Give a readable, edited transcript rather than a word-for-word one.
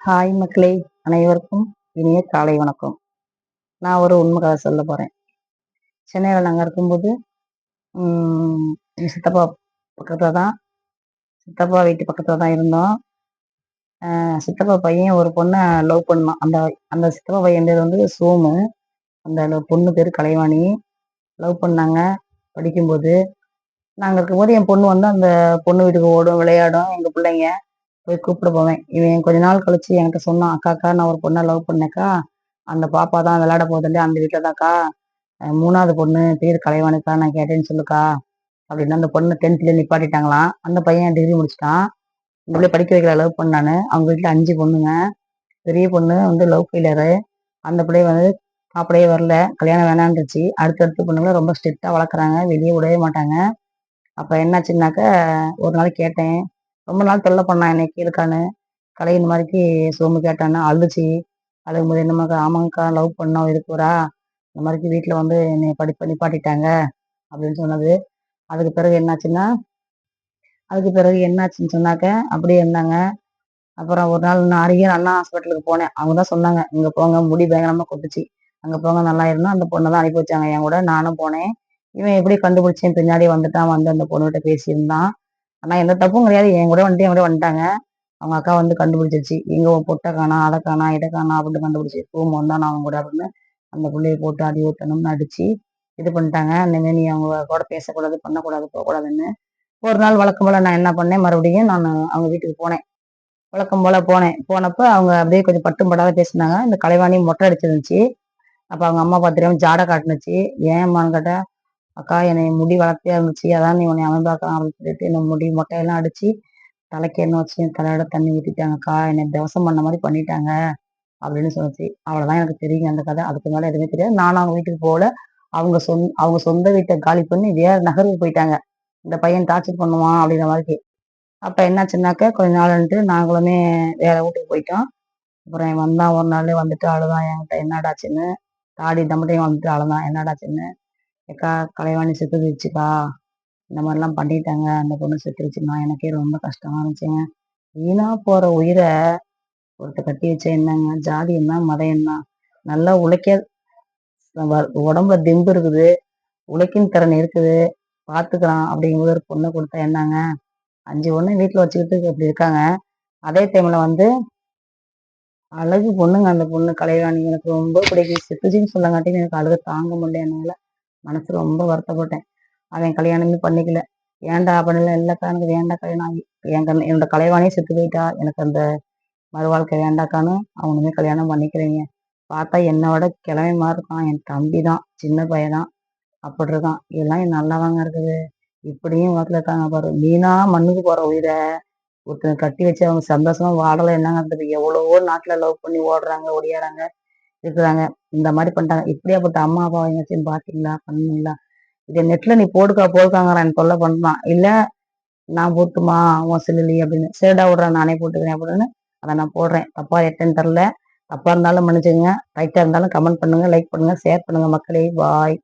Hi மக்களே, அனைவருக்கும் இனிய காலை வணக்கம். நான் ஒரு உண்மை கதை சொல்ல போறேன். சென்னையில நாங்க இருக்கும்போது, எங்க சித்தப்பா பக்கத்துல தான் சித்தப்பா வீட்டு பக்கத்துல தான் இருந்தோம். சித்தப்பா பையன் ஒரு பொண்ண லவ் பண்ணான். அந்த அந்த சித்தப்பா பையன் பேர் வந்து சோமு. அந்த பொண்ணு பேரு கலைவாணி. லவ் பண்ணாங்க படிக்கும்போது. நாங்க இருக்கும்போது என் பொண்ணு வந்து அந்த பொண்ணு வீட்டுக்கு ஓடும், விளையாடும். எங்க பிள்ளைங்க போய் கூப்பிட போவேன். இவன் கொஞ்ச நாள் கழிச்சு என்கிட்ட சொன்னான், "அக்கா நான் ஒரு பொண்ண லவ் பண்ணேன்க்கா. அந்த பாப்பா தான் விளையாட போகுதுல்ல அந்த வீட்ல தான்க்கா. 3வது பொண்ணு பேரு கலைவாணிக்கா. நான் கேட்டேன்னு சொல்லுக்கா." அப்படின்னு அந்த பொண்ணு 10th நிப்பாட்டிட்டாங்களாம். அந்த பையன் டிகிரி முடிச்சுட்டான். இந்த பிள்ளைய படிக்க வைக்கல லவ் பண்ணான்னு. அவங்க வீட்ல 5 பொண்ணுங்க. பெரிய பொண்ணு வந்து லவ் ஃபெயிலியரு. அந்த பிள்ளைய வந்து மாப்பிள்ளையே வரல. கல்யாணம் வேணான்ருச்சு. அடுத்தடுத்த பொண்ணுங்கள ரொம்ப ஸ்ட்ரிக்ட்டா வளர்க்குறாங்க. வெளிய விடவே மாட்டாங்க. அப்ப என்னாச்சுன்னாக்க, ஒரு நாள் கேட்டேன். ரொம்ப நாள் தொல்ல பண்ணான் என்னைய கேளுக்கான்னு. கலை இந்த மாதிரிக்கு சோமு கேட்டான்னா அழுதுச்சு. அழுகும்போது என்னம்மாக்கா, ஆமாங்க்கா லவ் பண்ணோம் இருக்குறா. இந்த மாதிரிக்கு வீட்ல வந்து என்னைய படிப்ப நிப்பாட்டிட்டாங்க அப்படின்னு சொன்னது. அதுக்கு பிறகு என்னாச்சுன்னா, அதுக்கு பிறகு என்னாச்சுன்னு சொன்னாக்க, அப்படியே இருந்தாங்க. அப்புறம் ஒரு நாள் நான் அருகே அண்ணா ஹாஸ்பிட்டலுக்கு போனேன். அவங்க தான் சொன்னாங்க, "இங்க போங்க முடி பயங்கரமா கொட்டுச்சு. அங்க போங்க நல்லாயிரும்னு" அந்த பொண்ண தான் அனுப்பி வச்சாங்க என் கூட. நானும் போனேன். இவன் எப்படி கண்டுபிடிச்சேன் பின்னாடியே வந்துட்டான். வந்து அந்த பொண்ணுகிட்ட பேசியிருந்தான். ஆனா எந்த தப்பும் கிடையாது. என் கூட வந்துட்டு என் கூட வந்துட்டாங்க. அவங்க அக்கா வந்து கண்டுபிடிச்சிருச்சு. எங்க உன் பொட்ட காணோம், அத காணோம், இத காணோம் அப்படின்னு கண்டுபிடிச்சு, ரூம் வந்தானா அவன் கூட அப்படின்னு அந்த புள்ளைய போட்டு அடி ஊத்தணும்னு அடிச்சு, இது பண்ணிட்டாங்க. இனிமே நீ அவங்க கூட பேசக்கூடாது, பண்ணக்கூடாது, போக்கூடாதுன்னு. ஒரு நாள் வழக்கம் போல நான் என்ன பண்ணேன், மறுபடியும் நானு அவங்க வீட்டுக்கு போனேன். வழக்கம் போல போனேன். போனப்ப அவங்க அப்படியே கொஞ்சம் பட்டும் படாத பேசுனாங்க. இந்த கலைவாணி மொட்டை அடிச்சிருந்துச்சு. அப்ப அவங்க அம்மா அப்பா தெரியாம ஜாட காட்டுனுச்சு. ஏம்மான்னு கேட்டா, "அக்கா என்னைய முடி வளர்த்தியா இருந்துச்சு. அதான் நீ உன்னைய அவன் பார்க்கலாம் அப்படின்னு சொல்லிட்டு இந்த முடி மொட்டையெல்லாம் அடிச்சு, தலைக்கு எண்ணெய் வச்சு என் தலையோட தண்ணி ஊத்திட்டாங்கக்கா. என்னை தவசம் பண்ண மாரி பண்ணிட்டாங்க." அப்படின்னு சொன்னுச்சு. அவ்வளவுதான் எனக்கு தெரியுங்க அந்த கதை. அதுக்கு மேல எதுவுமே தெரியாது. நானும் அவங்க வீட்டுக்கு போகல. அவங்க சொந்த வீட்ட காலி பண்ணி வேற நகருக்கு போயிட்டாங்க. இந்த பையன் டார்ச்சர் பண்ணுவான் அப்படிங்கிற மாதிரி. அப்ப என்னாச்சுன்னாக்க, கொஞ்ச நாளுன்ட்டு நாங்களுமே வேற வீட்டுக்கு போயிட்டோம். அப்புறம் இவன் வந்தான் ஒரு நாளு வந்துட்டு அழுதான் என்கிட்ட என்னடாச்சுன்னு. தாடி தம்பட்டையும் வந்துட்டு அழுதான் என்னடாச்சுன்னு. "ஏக்கா கலைவாணி செத்து போயிடுச்சுக்கா. இந்த மாரிலாம் பண்ணிட்டாங்க. அந்த பொண்ணு செத்துருச்சுன்னா எனக்கே ரொம்ப கஷ்டமா இருந்துச்சுங்க. வீணா போற உயிர ஒருத்தர் கட்டி வச்சா என்னங்க? ஜாதி என்ன? மதம் என்ன? நல்லா உழைக்க உடம்புல தெம்பு இருக்குது. உழைக்கும் திறன் இருக்குது. பார்த்துக்கலாம் அப்படிங்கும்போது ஒரு பொண்ண குடுத்தா என்னங்க? 5 பொண்ணு வீட்ல வச்சுக்கிட்டு இப்படி இருக்காங்க. அதே டைம்ல வந்து அழகு பொண்ணுங்க அந்த பொண்ணு கலைவாணி. எனக்கு ரொம்ப பிடிக்கும். செத்துச்சுன்னு சொல்லங்காட்டியும் எனக்கு அழுக தாங்க முடியல என்னால. மனசு ரொம்ப வருத்தப்பட்டேன். அவன் கல்யாணமே பண்ணிக்கல. ஏன்டா பண்ணல? இல்லக்கா எனக்கு வேண்டாம் கல்யாணம். என்னோட கலைவாணியே செத்து போயிட்டா. எனக்கு அந்த மறுவாழ்க்கை வேண்டாக்கான்னு அவனுமே கல்யாணம் பண்ணிக்கிறீங்க. பார்த்தா என்ன விட கிழவன் மாரி இருக்கான். என் தம்பி தான். சின்ன பையன் தான். அப்படி இருக்கான். இதெல்லாம் நல்லாவாங்க இருக்குது. இப்படியும் உலகத்துல இருக்காங்க பாரு. வீணா மண்ணுக்கு போற உயிர ஒருத்தங்க கட்டி வச்சு அவங்க சந்தோஷமா வாழல என்னங்க அர்த்தம்? எவ்வளவோ நாட்டுல லவ் பண்ணி ஓடுறாங்க, ஒடியாறாங்க, இருக்குறாங்க. இந்த மாரி பண்ணிட்டாங்க. இப்படியாப்பட்ட அம்மா, அப்பாவ எங்கேயாச்சும் பார்த்தீங்களா? பண்ணீங்களா? இத நெட்ல நீ போடுக்கா போடுக்காங்கிறான் எனக்கு தொல்ல பண்றான். இல்ல நான் போட்டுமா உன் செல்லுலயே அப்படின்னு. சரிடா விட்றா நானே போட்டுக்கிறேன் அப்படின்னு அத நான் போடுறேன். தப்பா எட்டேன்னு தெரியல. தப்பா இருந்தாலும் மன்னிச்சுக்கங்க. ரைட்டா இருந்தாலும் கமெண்ட் பண்ணுங்க, லைக் பண்ணுங்க, ஷேர் பண்ணுங்க மக்களே. பாய்.